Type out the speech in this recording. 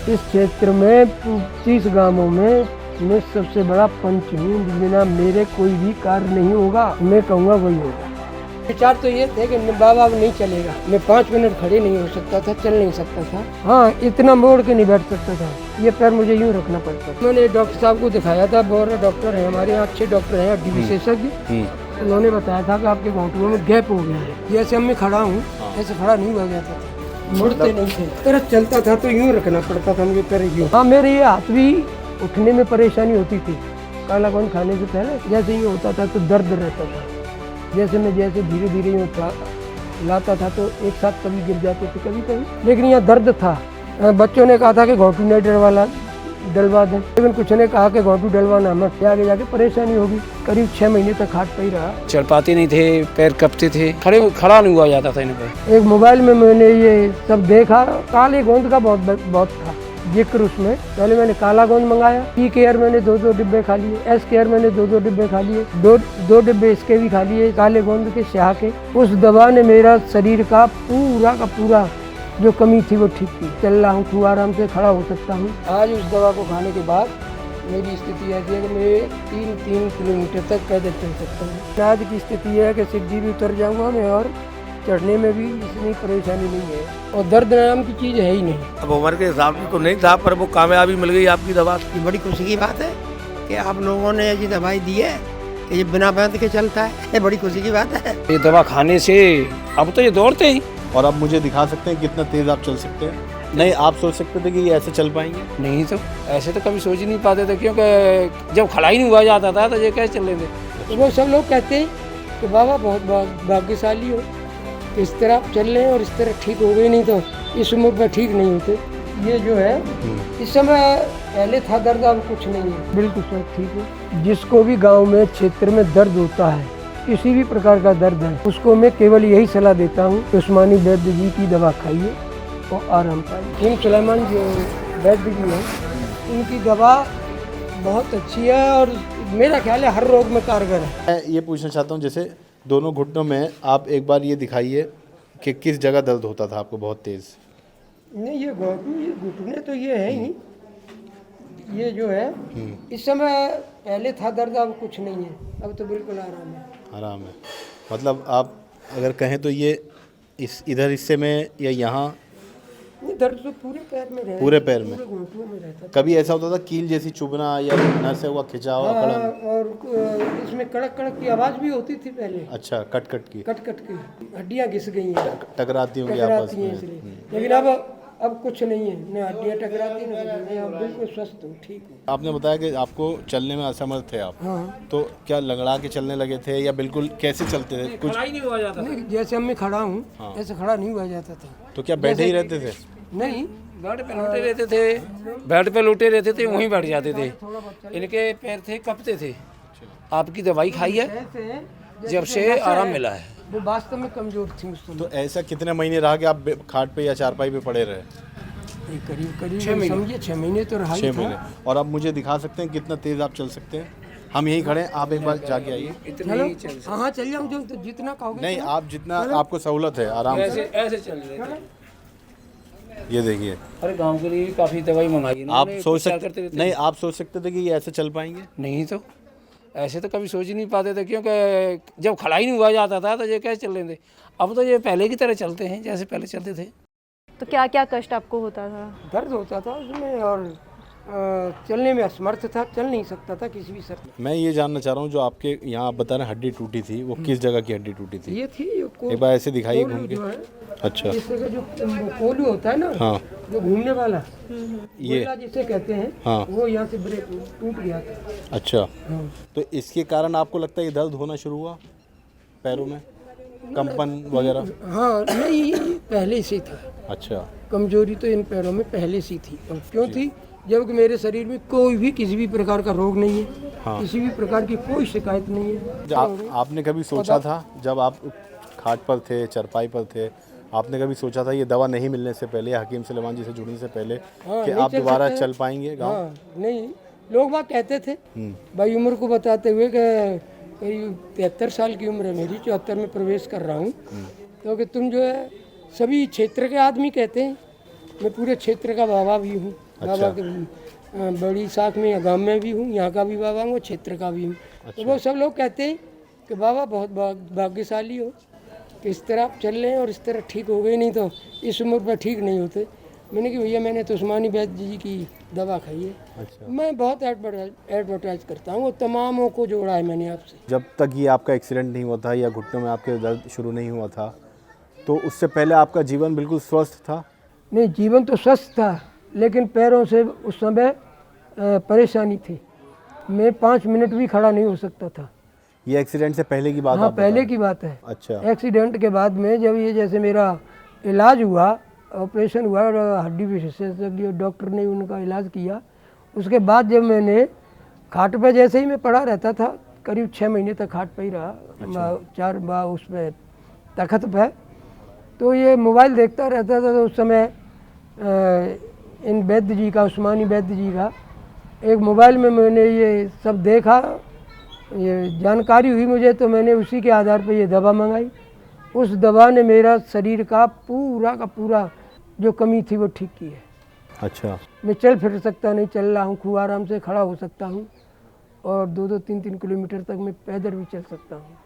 इस क्षेत्र में 30 गांवों में मैं सबसे बड़ा पंच हूँ। बिना मेरे कोई भी कार्य नहीं होगा, मैं कहूँगा वही होगा। विचार तो ये थे कि बाबा अब नहीं चलेगा। मैं 5 मिनट खड़े नहीं हो सकता था, चल नहीं सकता था। हाँ, इतना मोड़ के नहीं बैठ सकता था, ये पैर मुझे यूँ रखना पड़ता था। मैंने डॉक्टर साहब को दिखाया था, बहुत डॉक्टर है हमारे यहाँ, अच्छे डॉक्टर हैं, हड्डी विशेषज्ञ। उन्होंने बताया था कि आपके घुटनों में गैप हो गया है। जैसे मैं खड़ा हूँ ऐसे खड़ा नहीं हुआ जाता था, मुड़ते नहीं थे। पैर चलता था तो यूँ रखना पड़ता था मुझे, पैर यूँ। हाँ, मेरे ये हाथ भी उठने में परेशानी होती थी। काला कौन खाने से पहले जैसे ये होता था तो दर्द रहता था। जैसे मैं धीरे धीरे यूँ लाता था तो एक साथ कभी गिर जाते थे कभी कभी, लेकिन यहाँ दर्द था। बच्चों ने कहा था कि घोटू नहीं डलवा दें, लेकिन कुछ ने कहा कि घोटू डलवाना मत, आगे जाके परेशानी होगी। करीब 6 महीने तक खाट पे ही रहा। चल पाते नहीं थे, पैर कपते थे, खड़ा नहीं हुआ जाता था इन पर। एक मोबाइल में मैंने ये सब देखा, काले गोंद का बहुत था जिक्र उसमें। पहले मैंने काला गोंद मंगाया, ई केयर मैंने 2 डिब्बे खा लिए, एस केयर मैंने 2 डिब्बे खा लिए, दो डिब्बे इसके भी खा लिए, काले गोंद के स्याह के। उस दवा ने मेरा शरीर का पूरा जो कमी थी वो ठीक की। चल रहा हूँ, आराम से खड़ा हो सकता हूँ। आज उस दवा को खाने के बाद मेरी स्थिति ऐसी है कि मैं 3 किलोमीटर तक पैदल चल सकता हूँ। आज की स्थिति है कि सीढ़ी भी उतर जाऊँगा मैं और चढ़ने में भी इतनी परेशानी नहीं है, और दर्द नाम की चीज़ है ही नहीं। अब उम्र के हिसाब से तो नहीं था, पर वो कामयाबी मिल गई आपकी दवा। ये बड़ी खुशी की बात है कि आप लोगों ने ऐसी दवाई दी है कि ये बिना बैंड के चलता है। ये बड़ी खुशी की बात है। ये दवा खाने से अब तो ये दौड़ते ही। और आप मुझे दिखा सकते हैं कितना तेज आप चल सकते हैं? नहीं, आप सोच सकते थे कि ये ऐसे चल पाएंगे? नहीं, तो ऐसे तो कभी सोच ही नहीं पाते थे, क्योंकि जब खड़ा ही नहीं हुआ जाता था तो ये कैसे चल रहे थे। तो वो सब लोग कहते हैं कि बाबा बहुत भाग्यशाली हो, इस तरह आप चल रहे हैं और इस तरह ठीक हो गए, नहीं तो इस उम्र में ठीक नहीं होते। ये जो है इस समय पहले था दर्द, अब कुछ नहीं है, बिल्कुल सब ठीक है। जिसको भी गांव में क्षेत्र में दर्द होता है, किसी भी प्रकार का दर्द है, उसको मैं केवल यही सलाह देता हूँ कि उस्मानी वैद्य जी की दवा खाइए और आराम पाइए। किंग सुलेमान जो वैद्य जी हैं, उनकी दवा बहुत अच्छी है और मेरा ख्याल है हर रोग में कारगर है। मैं ये पूछना चाहता हूँ, जैसे दोनों घुटनों में आप एक बार ये दिखाइए कि किस जगह दर्द होता था आपको बहुत तेज़? नहीं, ये घुटने तो ये है ही, ये जो है इस समय पहले था दर्द, अब कुछ नहीं है, अब तो बिल्कुल आराम है। आराम है, मतलब आप अगर कहें तो ये इधर हिस्से में या यहाँ? दर्द तो पूरे पैर में रहता, पूरे पैर में? पूरे घुटनों में रहता। कभी ऐसा होता था कील जैसी चुभना या नर से हुआ खिंचाव? और इसमें कड़क की आवाज़ भी होती थी पहले। अच्छा, कट की हड्डियाँ घिस गई हैं, टकराती होंगी आपस में। इसलिए। लेकिन अब कुछ नहीं है, न हड्डियाँ टकराती न, अब बिल्कुल स्वस्थ हूँ, ठीक हूँ। आपने बताया कि आपको चलने में असमर्थ थे आप। हाँ। तो क्या लंगड़ा के चलने लगे थे या बिल्कुल कैसे चलते थे? कुछ खड़ा ही नहीं हुआ जाता था। नहीं, जैसे मैं खड़ा हूँ ऐसे खड़ा नहीं हुआ जाता था। तो क्या बैठे ही रहते थे? नहीं, बेड पे लौटे रहते थे, बेड पे लौटे रहते थे, वहीं बैठ जाते थे। इनके पैर थे कपते थे। आपकी दवाई खाई है, जब से आराम मिला है। वो वास्तव में कमजोर थी उस समय। तो ऐसा कितने महीने रहा कि आप खाट पे या चारपाई पे पड़े रहे? करीब 6 महीने तो रहा ही 6 था। महीने। और आप मुझे दिखा सकते हैं कितना तेज आप चल सकते हैं? हम यहीं खड़े हैं, आप एक बार जाके आइए। चलो, हाँ चल जाऊँ, जो जितना कहोगे। नहीं, आप जितना आपको सहूलत है आराम से। ऐसे चल रहे थे। ये देखिए, अरे गांव के लिए काफ़ी दवाई मंगाई आप इन्होंने, सोच प्रचार सकते करते नहीं, आप सोच सकते थे कि ये ऐसे चल पाएंगे? नहीं, तो ऐसे तो कभी सोच ही नहीं पाते थे, क्योंकि जब खड़ा ही नहीं हुआ जाता था तो ये कैसे चल रहे थे। अब तो ये पहले की तरह चलते हैं जैसे पहले चलते थे। तो क्या क्या कष्ट आपको होता था? दर्द होता था उसमें और चलने में असमर्थ था, चल नहीं सकता था किसी भी शर्त में। मैं ये जानना चाह रहा हूँ, जो आपके यहाँ आप बता रहे हैं हड्डी टूटी थी, वो किस जगह की हड्डी टूटी थी? ये थी एक बार ऐसे दिखाइए घूम के। अच्छा, इस जगह जो कोलू होता है ना, हाँ, जो घूमने वाला, ये गोला जिसे कहते हैं, हाँ, वो यहाँ से ब्रेक टूट गया था। अच्छा। हाँ। तो इसके कारण आपको लगता है ये दर्द होना शुरू हुआ पैरों में, कंपन वगैरह? हाँ, नहीं, पहले से था। अच्छा, कमजोरी तो इन पैरों में पहले से थी। और क्यों थी? जबकि मेरे शरीर में कोई भी किसी भी प्रकार का रोग नहीं है, हाँ, किसी भी प्रकार की कोई शिकायत नहीं है। आपने कभी सोचा था जब आप खाट पर थे, चरपाई पर थे, आपने कभी सोचा था ये दवा नहीं मिलने से पहले, हकीम सुलेमान जी से जुड़ने से पहले, कि आप दोबारा चल पाएंगे गाँव? हाँ, नहीं, लोग बात कहते थे भाई, उम्र को बताते हुए कि करीब 73 साल की उम्र है मेरी, 74 में प्रवेश कर रहा हूँ, तो तुम जो है सभी क्षेत्र के आदमी कहते हैं, मैं पूरे क्षेत्र का बाबा भी हूँ। बाबा के बड़ी साख में गांव में भी हूँ, यहाँ का भी बाबा हूँ, क्षेत्र का भी हूँ। तो वो सब लोग कहते हैं कि बाबा बहुत भाग्यशाली हो कि इस तरह आप चल रहे हैं और इस तरह ठीक हो गए, नहीं तो इस उम्र पर ठीक नहीं होते। मैंने कि भैया मैंने तो उस्मानी वैद्य जी की दवा खाई है। अच्छा। मैं बहुत एडवर्टाइज करता हूँ, वो तमामों को जोड़ा है मैंने आपसे। जब तक ये आपका एक्सीडेंट नहीं हुआ था या घुटनों में आपके दर्द शुरू नहीं हुआ था, तो उससे पहले आपका जीवन बिल्कुल स्वस्थ था? नहीं, जीवन तो स्वस्थ था, लेकिन पैरों से उस समय परेशानी थी। मैं 5 मिनट भी खड़ा नहीं हो सकता था। ये एक्सीडेंट से पहले की बात हाँ, आप बता पहले रहे की बात है। हैं। अच्छा। एक्सीडेंट के बाद में जब ये जैसे मेरा इलाज हुआ, ऑपरेशन हुआ, हड्डी विशेषज्ञ डॉक्टर ने उनका इलाज किया, उसके बाद जब मैंने खाट पे जैसे ही मैं पड़ा रहता था, करीब 6 महीने तक खाट पे ही रहा। अच्छा। 4 बार उसमें तखत पे, तो ये मोबाइल देखता रहता था। तो उस समय इन वैद्य जी का, उस्मानी वैद्य जी का एक मोबाइल में मैंने ये सब देखा, ये जानकारी हुई मुझे, तो मैंने उसी के आधार पर ये दवा मंगाई। उस दवा ने मेरा शरीर का पूरा जो कमी थी वो ठीक की है। अच्छा। मैं चल फिर सकता नहीं, चल रहा हूँ, खूब आराम से खड़ा हो सकता हूँ, और 2-2, 3-3 किलोमीटर तक मैं पैदल भी चल सकता हूँ।